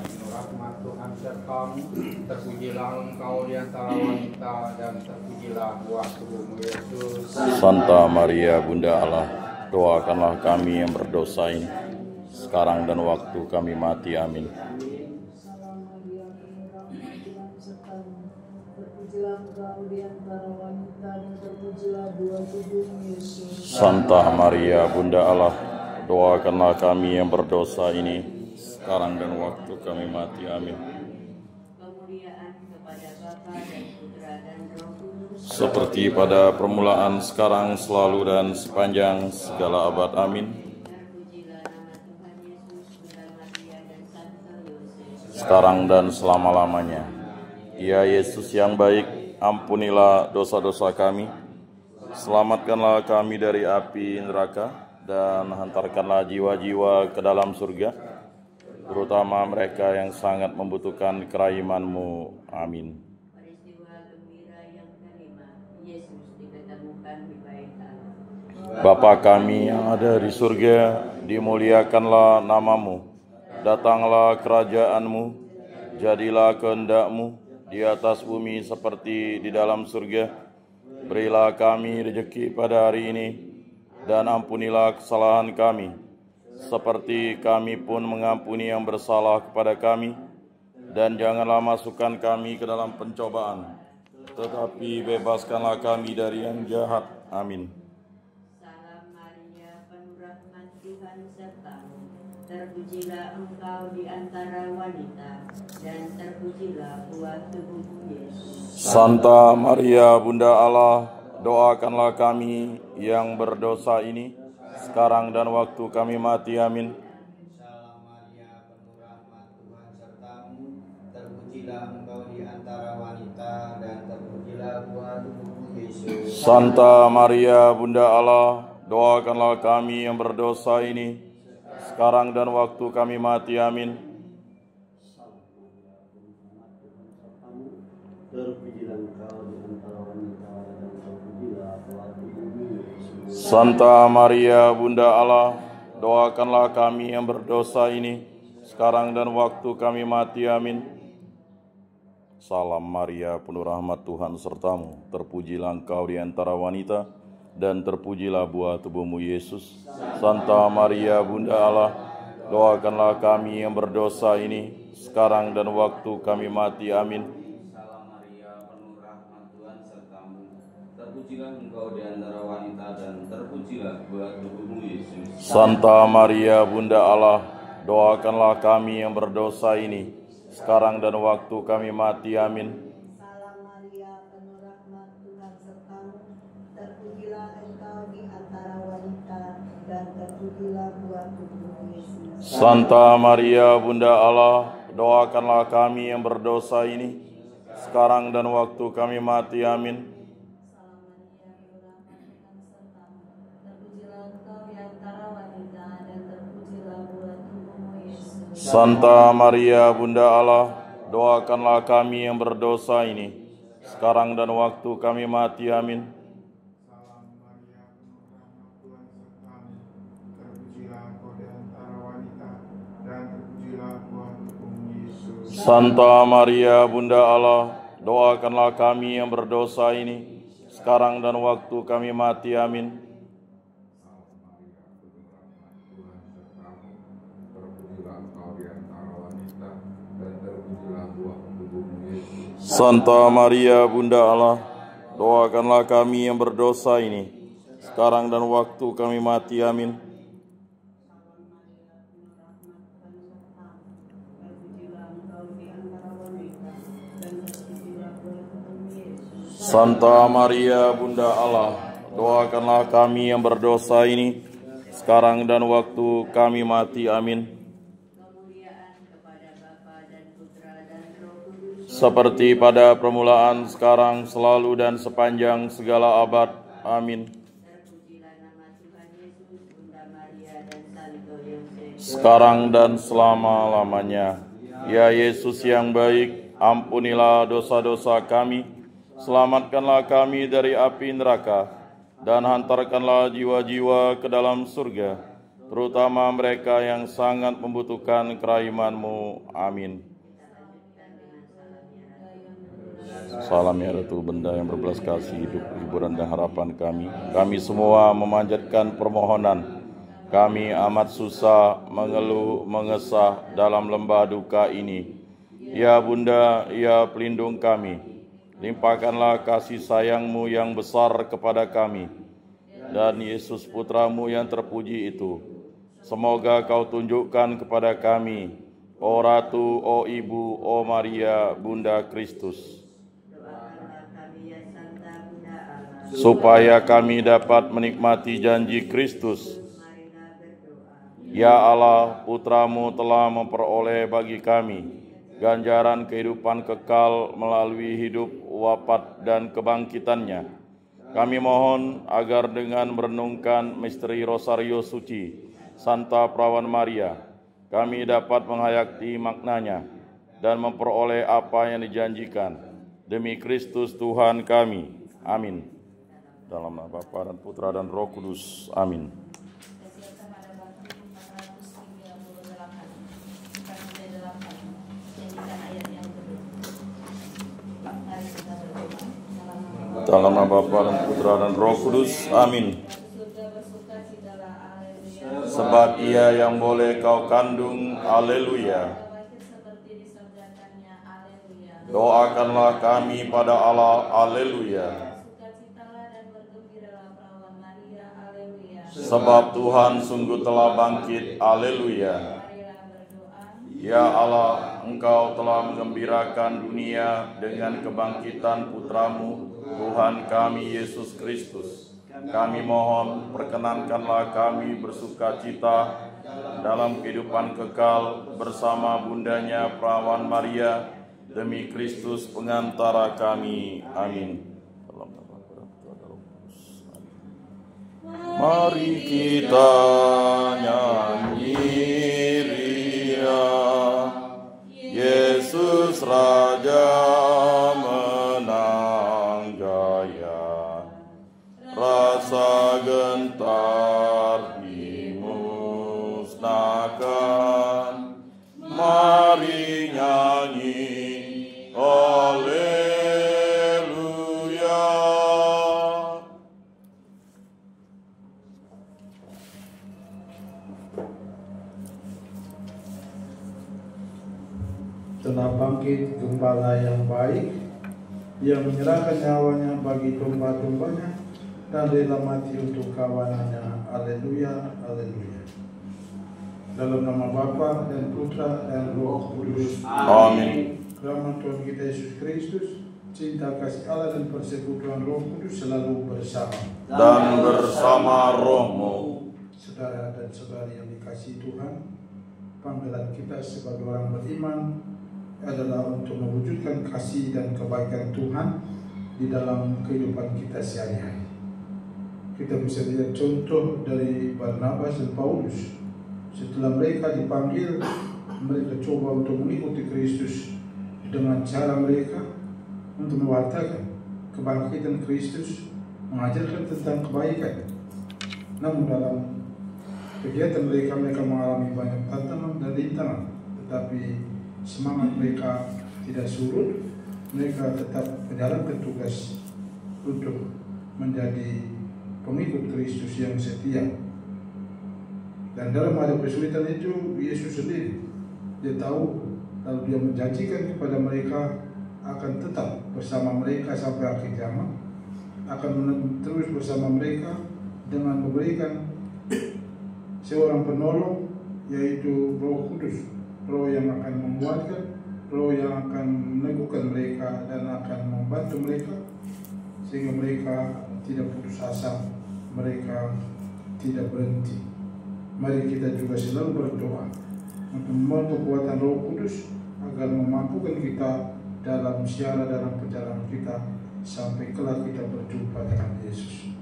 rahmat Tuhan sertamu, terpujilah engkau di antara wanita, dan terpujilah buah tubuhmu Yesus. Santa Maria Bunda Allah, doakanlah kami yang berdosa ini, sekarang dan waktu kami mati. Amin. Santa Maria Bunda Allah, doakanlah kami yang berdosa ini, sekarang dan waktu kami mati. Amin. Seperti pada permulaan, sekarang, selalu, dan sepanjang segala abad. Amin. Sekarang dan selama-lamanya. Ya Yesus yang baik, ampunilah dosa-dosa kami, selamatkanlah kami dari api neraka, dan hantarkanlah jiwa-jiwa ke dalam surga, terutama mereka yang sangat membutuhkan kerahiman-Mu. Amin. Bapa kami yang ada di surga, dimuliakanlah nama-Mu, datanglah kerajaan-Mu, jadilah kehendak-Mu di atas bumi seperti di dalam surga. Berilah kami rezeki pada hari ini, dan ampunilah kesalahan kami, seperti kami pun mengampuni yang bersalah kepada kami. Dan janganlah masukkan kami ke dalam pencobaan, tetapi bebaskanlah kami dari yang jahat. Amin. Salam Maria, penuh rahmat Tuhan sertamu, terpujilah engkau di antara wanita, dan terpujilah buah tubuhmu Yesus. Santa Maria Bunda Allah, doakanlah kami yang berdosa ini, sekarang dan waktu kami mati. Amin. Salam Maria, penuh rahmat Tuhan sertamu, terpujilah engkau di antara wanita, dan terpujilah buah tubuhmu Yesus. Santa Maria Bunda Allah, doakanlah kami yang berdosa ini, sekarang dan waktu kami mati. Amin. Santa Maria Bunda Allah, doakanlah kami yang berdosa ini, sekarang dan waktu kami mati. Amin. Salam Maria, penuh rahmat Tuhan sertamu, terpujilah engkau di antara wanita, dan terpujilah buah tubuhmu Yesus. Santa Maria Bunda Allah, doakanlah kami yang berdosa ini, sekarang dan waktu kami mati. Amin. Salam Maria, penuh rahmat Tuhan sertamu, terpujilah engkau di antara wanita, dan terpujilah buah tubuhmu Yesus. Santa Maria Bunda Allah, doakanlah kami yang berdosa ini, sekarang dan waktu kami mati. Amin. Salam Maria, penuh rahmat Tuhan sertamu, terpujilah engkau di antara wanita, dan terpujilah buah tubuhmu Yesus. Santa Maria Bunda Allah, doakanlah kami yang berdosa ini, sekarang dan waktu kami mati. Amin. Santa Maria Bunda Allah, doakanlah kami yang berdosa ini, sekarang dan waktu kami mati. Amin. Salam Maria, penuh rahmat Tuhan sertamu, terpujilah engkau di antara wanita, dan terpujilah buah tubuhmu Yesus. Santa Maria Bunda Allah, doakanlah kami yang berdosa ini, sekarang dan waktu kami mati. Amin. Santa Maria Bunda Allah, doakanlah kami yang berdosa ini, sekarang dan waktu kami mati. Amin. Santa Maria Bunda Allah, doakanlah kami yang berdosa ini, sekarang dan waktu kami mati. Amin. Seperti pada permulaan, sekarang, selalu, dan sepanjang segala abad. Amin. Sekarang dan selama-lamanya. Ya Yesus yang baik, ampunilah dosa-dosa kami, selamatkanlah kami dari api neraka, dan hantarkanlah jiwa-jiwa ke dalam surga, terutama mereka yang sangat membutuhkan kerahiman-Mu. Amin. Salam ya Ratu, benda yang berbelas kasih, hidup, hiburan dan harapan kami. Kami semua memanjatkan permohonan. Kami amat susah, mengeluh, mengesah dalam lembah duka ini. Ya Bunda, ya pelindung kami, limpahkanlah kasih sayang-Mu yang besar kepada kami. Dan Yesus Putra-Mu yang terpuji itu, semoga Kau tunjukkan kepada kami, O Ratu, O Ibu, O Maria, Bunda Kristus, supaya kami dapat menikmati janji Kristus. Ya Allah, Putra-Mu telah memperoleh bagi kami ganjaran kehidupan kekal melalui hidup, wafat, dan kebangkitannya. Kami mohon agar dengan merenungkan misteri Rosario Suci Santa Perawan Maria, kami dapat menghayati maknanya dan memperoleh apa yang dijanjikan. Demi Kristus Tuhan kami. Amin. Dalam nama Bapa dan Putra dan Roh Kudus. Amin. Dalam nama Bapa dan Putra dan Roh Kudus. Amin. Sebab Ia yang boleh Kau kandung. Haleluya. Doakanlah kami pada Allah. Haleluya. Sebab Tuhan sungguh telah bangkit. Haleluya. Ya Allah, Engkau telah menggembirakan dunia dengan kebangkitan Putra-Mu, Tuhan kami Yesus Kristus. Kami mohon, perkenankanlah kami bersuka cita dalam kehidupan kekal bersama Bundanya Perawan Maria, demi Kristus pengantara kami. Amin. Mari kita nyanyi ria, Yesus Raja menang jaya, rasa gentar dimusnahkan. Mari nyanyi haleluya. Telah bangkit gembala yang baik, yang menyerahkan nyawanya bagi domba-dombanya dan rela mati untuk kawanannya. Haleluya, haleluya. Dalam nama Bapa dan Putra dan Roh Kudus. Amin. Rahmat Tuhan kita Yesus Kristus, cinta kasih Allah dan persekutuan Roh Kudus selalu bersama Dan bersama rohmu. saudara dan saudari yang dikasihi Tuhan. Panggilan kita sebagai orang beriman adalah untuk mewujudkan kasih dan kebaikan Tuhan di dalam kehidupan kita sehari-hari. Kita bisa lihat contoh dari Barnabas dan Paulus. Setelah mereka dipanggil, mereka coba untuk mengikuti Kristus dengan cara mereka untuk mewartakan kebangkitan Kristus, mengajarkan tentang kebaikan. Namun dalam kegiatan mereka mengalami banyak tantangan dan rintangan, tetapi semangat mereka tidak surut. Mereka tetap menjalankan tugas untuk menjadi pengikut Kristus yang setia. Dan dalam ada kesulitan itu, Yesus sendiri, dia tahu, lalu dia menjanjikan kepada mereka akan tetap bersama mereka sampai akhir zaman, akan terus bersama mereka dengan memberikan seorang penolong, yaitu Roh Kudus, Roh yang akan menguatkan, Roh yang akan meneguhkan mereka dan akan membantu mereka sehingga mereka tidak putus asa, mereka tidak berhenti. Mari kita juga selalu berdoa untuk memohon kekuatan Roh Kudus agar memampukan kita dalam perjalanan kita sampai kelak kita berjumpa dengan Yesus.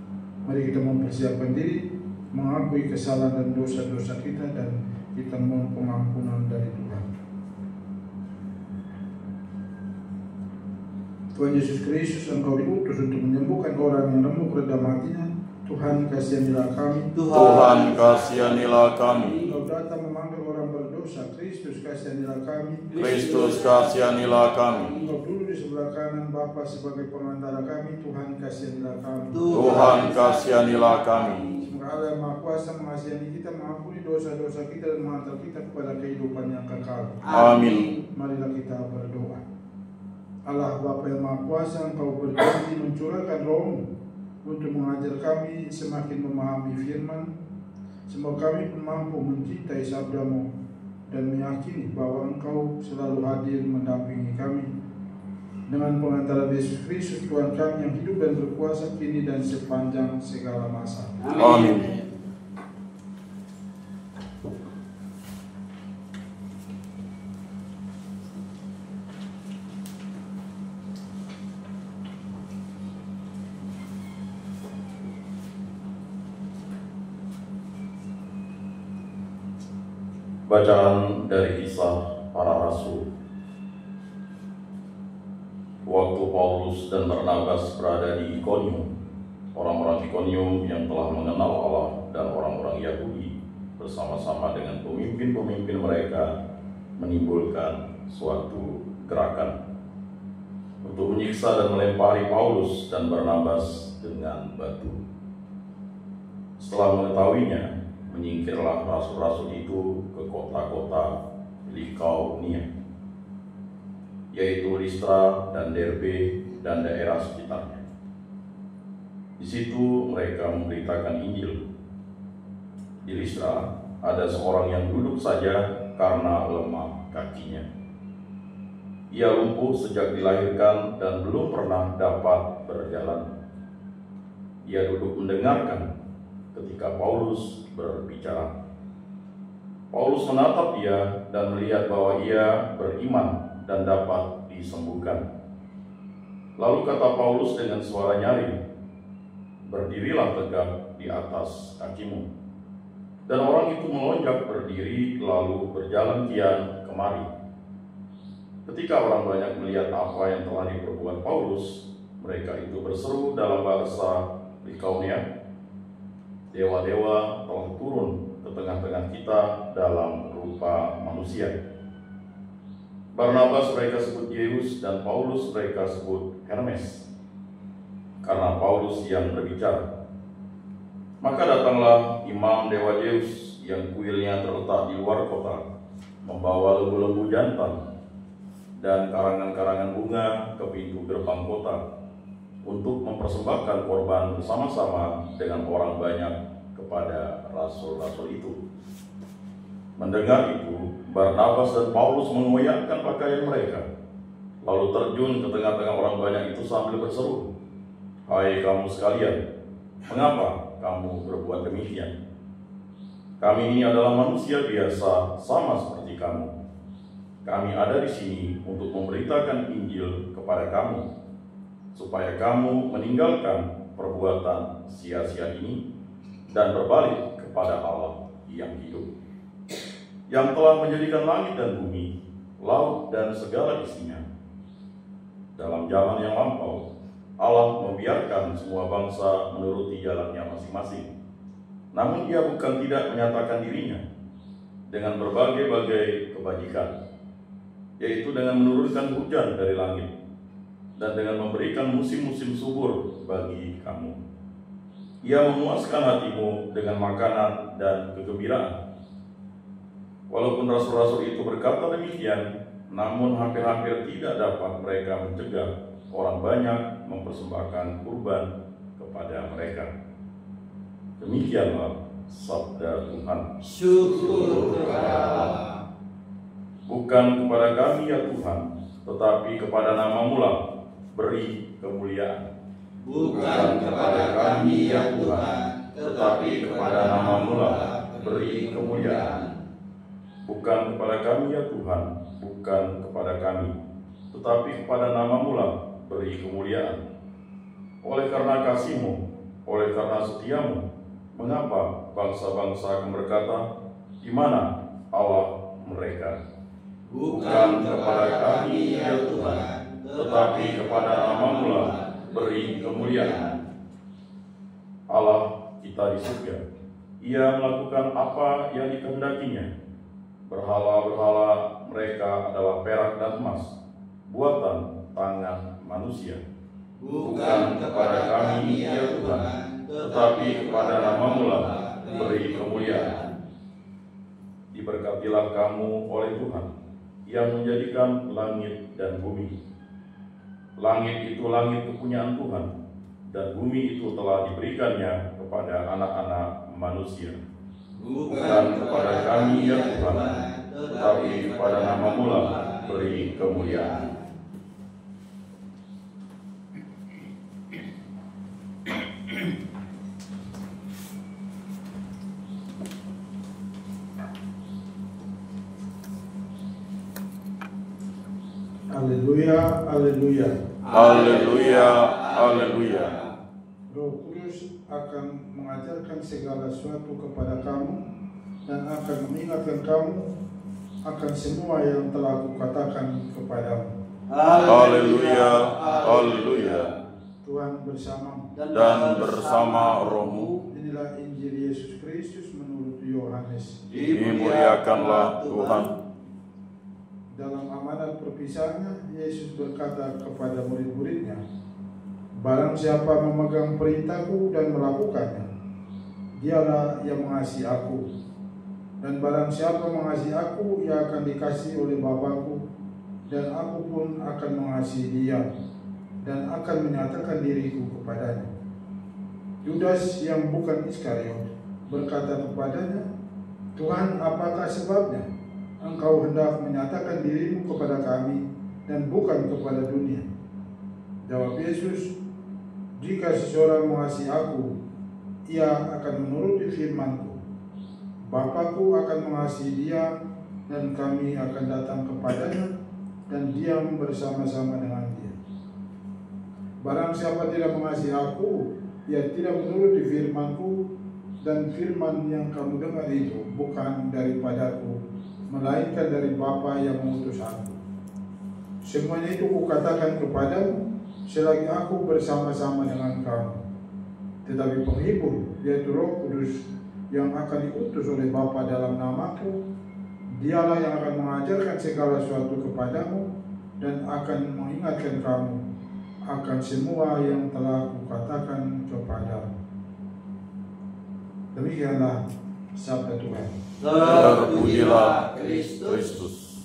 Mari kita mempersiapkan diri, mengakui kesalahan dan dosa-dosa kita, dan kita mohon pengampunan dari Tuhan. Tuhan Yesus Kristus, Engkau diutus untuk menyembuhkan orang yang remuk redam hatinya. Tuhan kasihanilah kami. Tuhan kasihanilah kami. Engkau datang memanggil orang berdosa, Kristus kasihanilah kami. Kristus kasihanilah kami. Engkau duduk di sebelah kanan Bapa sebagai pengantara kami, Tuhan kasihanilah kami. Tuhan kasihanilah kami. Semoga Allah yang Maha Kuasa mengasihani kita, mengampuni dosa-dosa kita dan menghantar kita kepada kehidupan yang kekal. Amin. Marilah kita berdoa. Allah Bapa yang Maha Kuasa, Engkau berjanji mencurahkan Roh-Mu untuk mengajar kami semakin memahami firman. Semoga kami pun mampu mencintai sabda-Mu dan meyakini bahwa Engkau selalu hadir mendampingi kami. Dengan pengantara Yesus Kristus Tuhan kami yang hidup dan berkuasa kini dan sepanjang segala masa. Amin. Bacaan dari Kisah Para Rasul. Waktu Paulus dan Barnabas berada di Ikonium, orang-orang Ikonium yang telah mengenal Allah dan orang-orang Yahudi bersama-sama dengan pemimpin-pemimpin mereka menimbulkan suatu gerakan untuk menyiksa dan melempari Paulus dan Barnabas dengan batu. Setelah mengetahuinya, menyingkirlah rasul-rasul itu ke kota-kota Likaonia, yaitu Listra dan Derbe dan daerah sekitarnya. Di situ mereka memberitakan Injil. Di Listra ada seorang yang duduk saja karena lemah kakinya. Ia lumpuh sejak dilahirkan dan belum pernah dapat berjalan. Ia duduk mendengarkan ketika Paulus berbicara. Paulus menatap dia dan melihat bahwa ia beriman dan dapat disembuhkan. Lalu kata Paulus dengan suara nyaring, "Berdirilah tegak di atas kakimu." Dan orang itu melonjak berdiri lalu berjalan kian kemari. Ketika orang banyak melihat apa yang telah diperbuat Paulus, mereka itu berseru dalam bahasa Likaonia, "Dewa-dewa telah turun ke tengah-tengah kita dalam rupa manusia." Barnabas mereka sebut Zeus dan Paulus mereka sebut Hermes, karena Paulus yang berbicara. Maka datanglah imam dewa Zeus yang kuilnya terletak di luar kota, membawa lembu-lembu jantan dan karangan-karangan bunga ke pintu gerbang kota untuk mempersembahkan korban bersama-sama dengan orang banyak kepada rasul-rasul itu. Mendengar itu, Barnabas dan Paulus mengoyakkan pakaian mereka, lalu terjun ke tengah-tengah orang banyak itu sambil berseru, "Hai kamu sekalian, mengapa kamu berbuat demikian? Kami ini adalah manusia biasa sama seperti kamu. Kami ada di sini untuk memberitakan Injil kepada kamu, supaya kamu meninggalkan perbuatan sia-sia ini dan berbalik kepada Allah yang hidup, yang telah menjadikan langit dan bumi, laut dan segala isinya. Dalam zaman yang lampau, Allah membiarkan semua bangsa menuruti jalannya masing-masing. Namun Ia bukan tidak menyatakan dirinya dengan berbagai-bagai kebajikan, yaitu dengan menurunkan hujan dari langit dan dengan memberikan musim-musim subur bagi kamu. Ia memuaskan hatimu dengan makanan dan kegembiraan." Walaupun rasul-rasul itu berkata demikian, namun hampir-hampir tidak dapat mereka mencegah orang banyak mempersembahkan kurban kepada mereka. Demikianlah sabda Tuhan. Syukur kepada Allah. Bukan kepada kami ya Tuhan, tetapi kepada nama-Mu lah beri kemuliaan. Bukan kepada kami ya Tuhan, tetapi kepada nama-Mu lah beri kemuliaan. Bukan kepada kami ya Tuhan, bukan kepada kami, tetapi kepada nama-Mu lah beri kemuliaan. Oleh karena kasih-Mu, oleh karena setia-Mu, mengapa bangsa-bangsa akan berkata, "Di mana Allah mereka?" Bukan kepada kami ya Tuhan, tetapi kepada nama-Mu lah beri kemuliaan. Allah kita di surga. Ia melakukan apa yang dikehendakinya. Berhala-berhala mereka adalah perak dan emas, buatan tangan manusia. Bukan kepada kami, ya Tuhan, tetapi kepada nama-Mu lah beri kemuliaan. Diberkatilah kamu oleh Tuhan, yang menjadikan langit dan bumi. Langit itu langit kepunyaan Tuhan, dan bumi itu telah diberikannya kepada anak-anak manusia. Bukan kepada kami, ya Tuhan, tetapi kepada nama-Mu lah beri kemuliaan. Haleluya, haleluya. Haleluya, haleluya. Roh Kudus akan mengajarkan segala sesuatu kepada kamu dan akan mengingatkan kamu akan semua yang telah kukatakan kepadamu. Haleluya, haleluya. Tuhan bersamamu Dan bersama rohmu, Inilah Injil Yesus Kristus menurut Yohanes. dimuliakanlah Tuhan. Dalam amanat perpisahannya, Yesus berkata kepada murid-muridnya, "Barang siapa memegang perintahku dan melakukannya, dialah yang mengasihi aku. Dan barang siapa mengasihi aku, ia akan dikasihi oleh Bapa-Ku, dan aku pun akan mengasihi dia, dan akan menyatakan diriku kepadanya." Yudas yang bukan Iskariot berkata kepadanya, "Tuhan, apakah sebabnya Engkau hendak menyatakan dirimu kepada kami dan bukan kepada dunia?" Jawab Yesus, "Jika seseorang mengasihi aku, ia akan menuruti firman-Ku. Bapa-Ku akan mengasihi dia, dan kami akan datang kepadanya dan diam bersama-sama dengan dia. Barang siapa tidak mengasihi aku, ia tidak menuruti firman-Ku, dan firman yang kamu dengar itu bukan daripadaku, melainkan dari Bapa yang mengutus aku. Semuanya itu kukatakan kepadamu selagi aku bersama-sama dengan kamu. Tetapi penghibur, yaitu Roh Kudus yang akan diutus oleh Bapa dalam namaku, dialah yang akan mengajarkan segala sesuatu kepadamu dan akan mengingatkan kamu akan semua yang telah kukatakan kepadamu." Demikianlah sabda Tuhan. Terpujilah Kristus.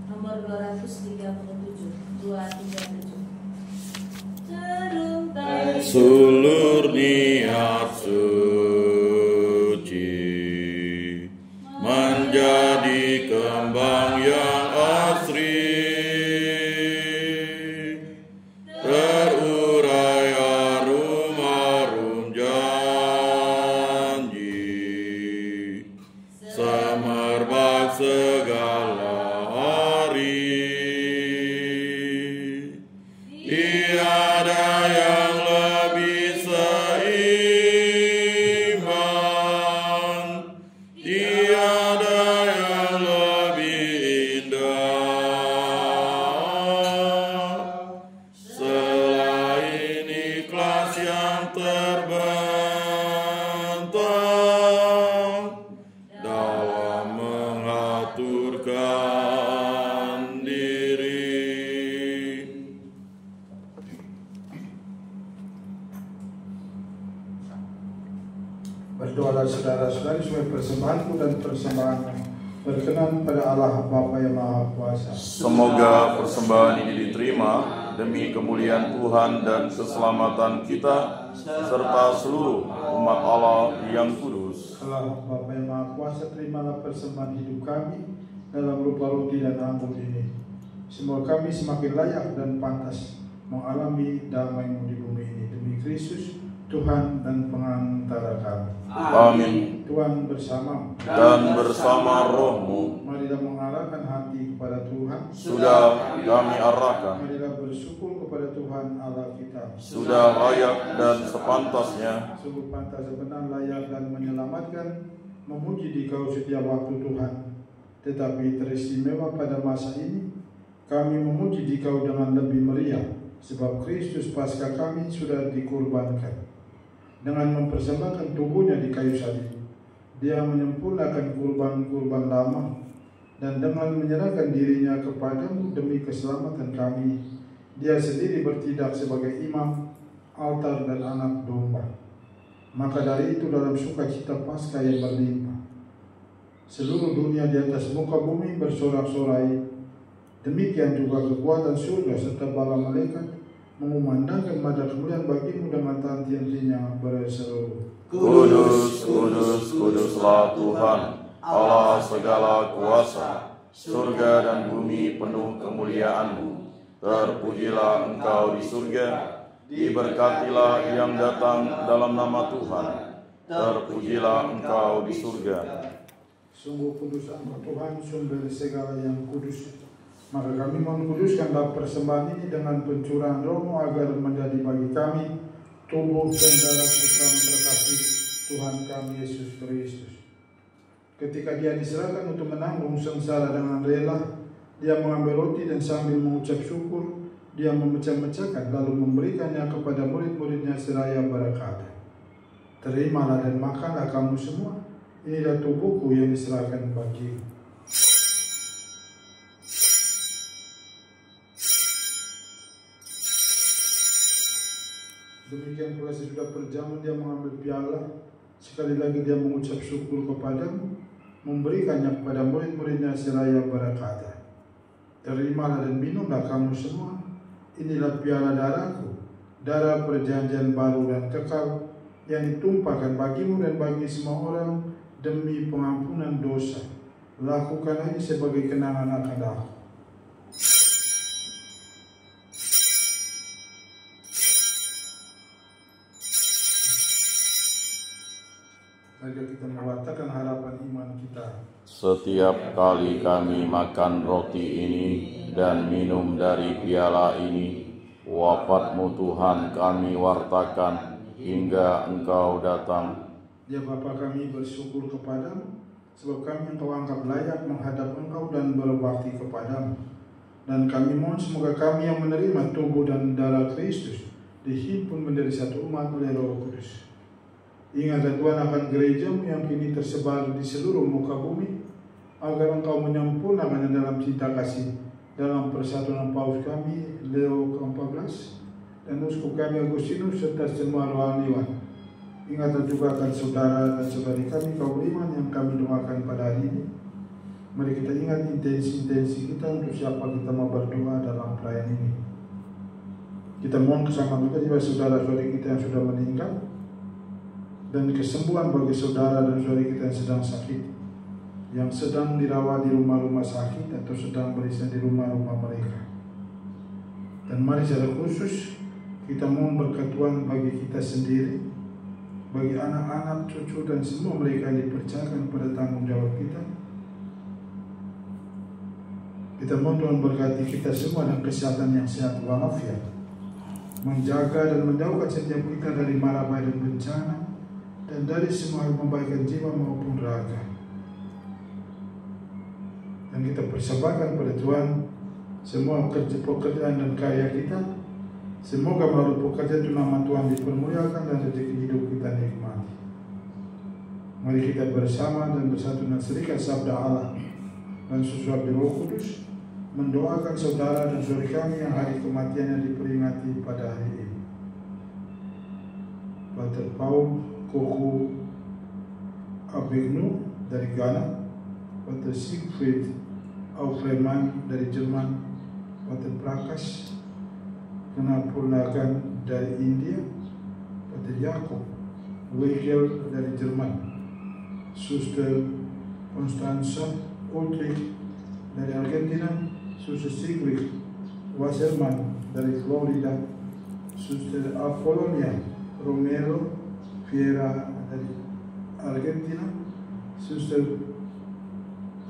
Nomor 237, 237. Terungkai Sulur niat suci menjadi kembang yang asri, terurai arum-arum janji, semerbak segala hari. Tiada yang lebih seiman, tiada yang lebih indah, selain ikhlas yang terbentang dalam mengaturkan diri. Berdoalah saudara-saudari supaya persembahanku dan persembahanmu berkenan pada Allah Bapa yang Maha Kuasa. Semoga persembahan ini diterima demi kemuliaan Tuhan dan keselamatan kita serta seluruh umat Allah yang kudus. Allah Bapa yang Maha Kuasa, terimalah persembahan hidup kami dalam rupa roti dan anggur ini. Semoga kami semakin layak dan pantas mengalami damai-Mu di bumi ini. Demi Kristus, Tuhan dan pengantara kami. Amin. Tuhan bersamamu. Dan bersama rohmu Marilah mengarahkan hati kepada Tuhan. sudah kami arahkan. Marilah bersyukur kepada Tuhan Tuhan Allah kita. Sudah layak dan sepantasnya, Sungguh pantas benar, layak dan menyelamatkan, memuji Dikau setiap waktu Tuhan. Tetapi teristimewa pada masa ini, kami memuji Dikau dengan lebih meriah, sebab Kristus Paskah kami sudah dikurbankan. Dengan mempersembahkan tubuhnya di kayu salib, Dia menyempurnakan kurban-kurban lama, dan dengan menyerahkan dirinya kepadamu demi keselamatan kami, Dia sendiri bertindak sebagai imam, altar, dan anak domba. Maka dari itu dalam sukacita Paskah yang berlimpah, seluruh dunia di atas muka bumi bersorak-sorai. Demikian juga kekuatan surga serta bala malaikat mengumandangkan mada kemuliaan bagimu dengan tanti-tantinya berseru, Kudus, kudus, kuduslah Tuhan, Allah segala kuasa. Surga dan bumi penuh kemuliaan-Mu. Terpujilah Engkau di surga, diberkatilah yang datang dalam nama Tuhan. Terpujilah Engkau di surga. Sungguh kudus Engkau Tuhan, sumber segala yang kudus. Maka kami mengkuduskanlah persembahan ini dengan pencurahan Roh-Mu agar menjadi bagi kami tubuh dan darah Putra terkasih Tuhan kami Yesus Kristus. Ketika Dia diserahkan untuk menanggung sengsara dengan rela, Dia mengambil roti dan sambil mengucap syukur, Dia memecah-mecahkan lalu memberikannya kepada murid-muridnya seraya berkata, Terimalah dan makanlah kamu semua, inilah tubuhku yang diserahkan bagimu. Demikian pula sesudah perjamuan Dia mengambil piala, sekali lagi Dia mengucap syukur kepadamu, memberikannya kepada murid-muridnya seraya berkata, Terimalah dan minumlah kamu semua, inilah piala darahku, darah perjanjian baru dan kekal, yang ditumpahkan bagimu dan bagi semua orang demi pengampunan dosa. Lakukanlah ini sebagai kenangan akan aku. Mari kita mewatakan harapan iman kita. Setiap kali kami makan roti ini dan minum dari piala ini, wafat-Mu Tuhan kami wartakan hingga Engkau datang. Ya Bapa, kami bersyukur kepadamu, sebab kami Engkau anggap layak menghadap Engkau dan berbakti kepadamu. Dan kami mohon semoga kami yang menerima tubuh dan darah Kristus dihimpun menjadi satu umat oleh Roh Kudus. Ingatlah Tuhan akan gereja-Mu yang kini tersebar di seluruh muka bumi, agar Engkau menyempurnakannya dalam cinta kasih, dalam persatuan Paus kami Leo ke-14 dan uskup kami Agustinus serta semua rohaniwan. Ingatlah juga akan saudara dan saudari kami kaum beriman yang kami doakan pada hari ini. Mari kita ingat intensi-intensi kita untuk siapa kita mau berdoa dalam perayaan ini. Kita mohon kesamaan kita juga saudara-saudari kita yang sudah meninggal, dan kesembuhan bagi saudara dan saudari kita yang sedang sakit, yang sedang dirawat di rumah-rumah sakit atau sedang beristirahat di rumah-rumah mereka. Dan mari secara khusus kita mohon berkat Tuhan bagi kita sendiri, bagi anak-anak, cucu dan semua mereka yang dipercayakan pada tanggung jawab kita. Kita mohon Tuhan berkati kita semua dan kesehatan yang sehat walafiat, menjaga dan menjauhkan setiap kita dari mara bahaya dan bencana, dan dari semua yang membahayakan jiwa maupun raga. Dan kita persembahkan pada Tuhan semua pekerjaan dan karya kita. Semoga melalui pekerjaan itu nama Tuhan dipermuliakan dan rezeki hidup kita nikmati. Mari kita bersama dan bersatu dan serikat sabda Allah dan sesuap di Roh Kudus mendoakan saudara dan saudari kami yang hari kematiannya diperingati pada hari ini. Pater Paul Koko Abignu dari Ghana, Pater Siegfried Aufreman dari Jerman, Pater Prakas Kenapurnakan dari India, Pater Jakob Weigel dari Jerman, Suster Konstanza Ulrich dari Argentina, Suster Sigrid Wasserman dari Florida, Suster Apolonia Romero Fiera dari Argentina, Suster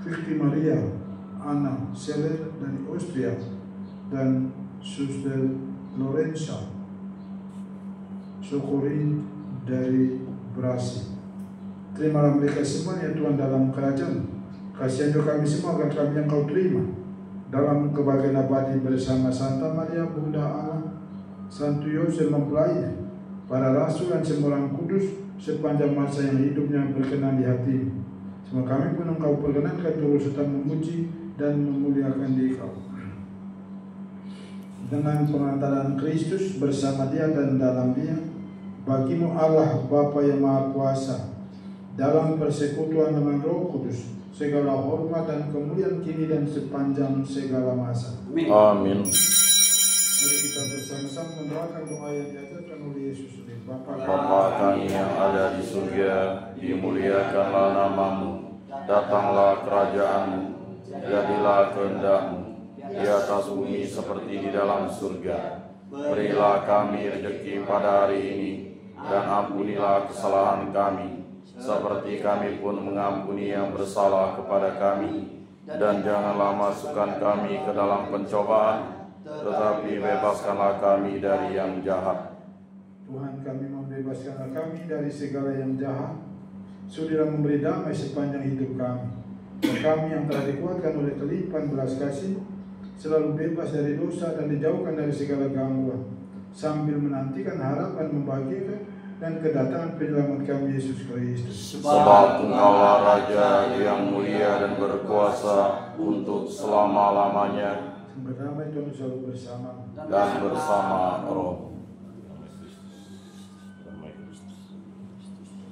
Vicky Maria Anna Seller dari Austria, dan Suster Lorenza Syukurin dari Brasi. Terimalah mereka semua ya Tuhan dalam kerajaan. Kasihan juga kami semua agar kami yang Kau terima dalam kebahagiaan abadi bersama Santa Maria Bunda Allah, Santo Yosef mempelainya, para rasul dan semua orang kudus sepanjang masa yang hidupnya berkenan di hatimu. Semua kami pun Engkau perkenankan turut serta memuji dan memuliakan diri Kau. Dengan pengantaran Kristus bersama Dia dan dalam Dia, bagimu Allah Bapa yang Maha Kuasa, dalam persekutuan dengan Roh Kudus, segala hormat dan kemuliaan kini dan sepanjang segala masa. Amin. Mari kita bersama-sama mendoakan doa yang diajarkan oleh Yesus. Bapa kami yang ada di surga, dimuliakanlah namamu, datanglah kerajaan-Mu, jadilah kehendak-Mu di atas bumi seperti di dalam surga. Berilah kami rezeki pada hari ini, dan ampunilah kesalahan kami, seperti kami pun mengampuni yang bersalah kepada kami. Dan janganlah masukkan kami ke dalam pencobaan, tetapi bebaskanlah kami dari yang jahat. Tuhan, kami membebaskanlah kami dari segala yang jahat. Sudilah memberi damai sepanjang hidup kami. Dan kami yang telah dikuatkan oleh kelimpahan belas kasih, selalu bebas dari dosa dan dijauhkan dari segala gangguan, sambil menantikan harapan membahagiakan dan kedatangan penyelamat kami Yesus Kristus. Sebab Engkaulah Raja yang mulia dan berkuasa untuk selama-lamanya, Berdamai Tuhan selalu bersama. dan bersama Roh.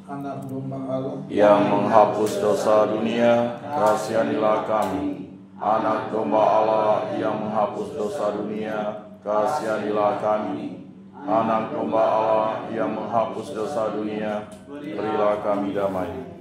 Anak domba Allah Yang menghapus dosa dunia, kasihanilah kami. Anak domba Allah yang menghapus dosa dunia, kasihanilah kami. Anak domba Allah yang menghapus dosa dunia, berilah kami damai.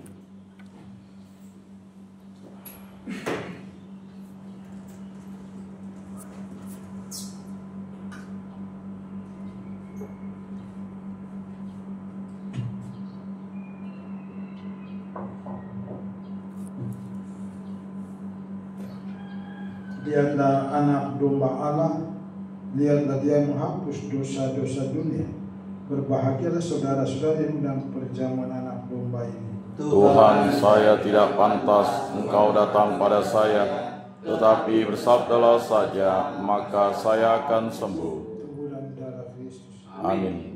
Lihatlah anak domba Allah, lihatlah Dia menghapus dosa-dosa dunia. Berbahagialah saudara-saudara yang undang perjamuan anak domba ini. Tuhan, saya tidak pantas Engkau datang pada saya, tetapi bersabdalah saja, maka saya akan sembuh. Tubuh dan darah Kristus. Amin. Amin.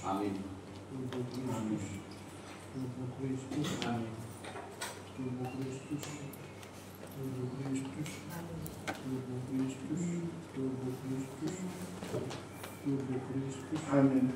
Amin. Amin.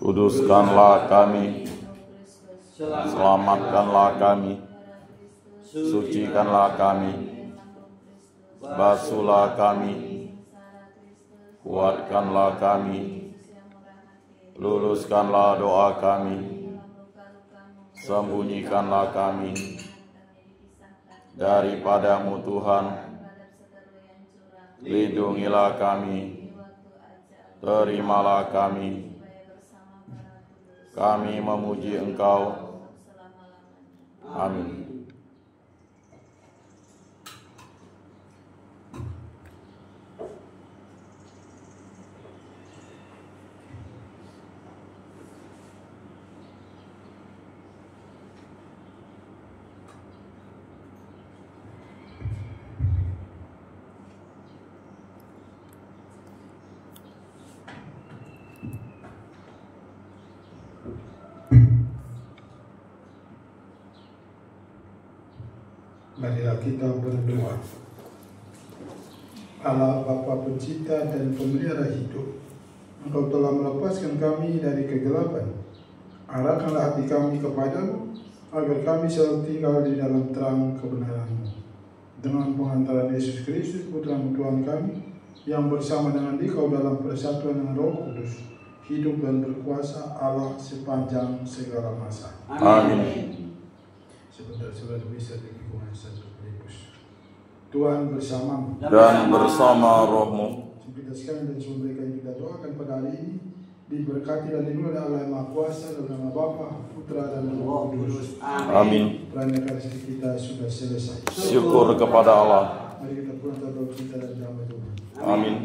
Kuduskanlah kami, selamatkanlah kami, sucikanlah kami, basuhlah kami, kuatkanlah kami, luluskanlah doa kami, sembunyikanlah kami daripadamu Tuhan, lindungilah kami, terimalah kami. Kami memuji Engkau. Amin. Marilah kita berdoa. Allah Bapa Pencipta dan Pemelihara hidup, Engkau telah melepaskan kami dari kegelapan. Arahkanlah hati kami kepadamu, agar kami selalu tinggal di dalam terang kebenaran-Mu. Dengan pengantaran Yesus Kristus, Putra Tuhan kami, yang bersama dengan Dikau dalam persatuan dengan Roh Kudus, hidup dan berkuasa Allah sepanjang segala masa. Amin. Sebentar bisa dilakukan satu pelipus. Tuhan bersamamu Dan bersama rohmu. kita sekalian dan semua mereka yang kita doakan pada hari ini diberkati dan dimuliakan Allah yang Maha Kuasa dalam nama Bapa, Putra dan Roh Kudus. Amin. Perayaan Ekaristi kita sudah selesai. Syukur kepada Allah. Mari kita pulang ke doa kita dan damai Tuhan. Amin.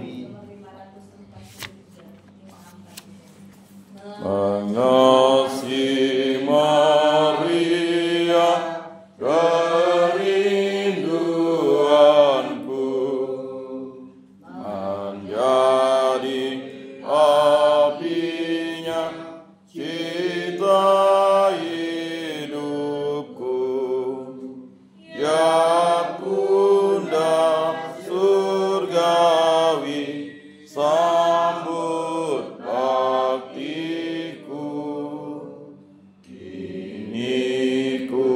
Mengasihi Maria, kerinduanku, menjadi apinya cita hidupku, ya Bunda surgawi, sambut baktiku, kini ku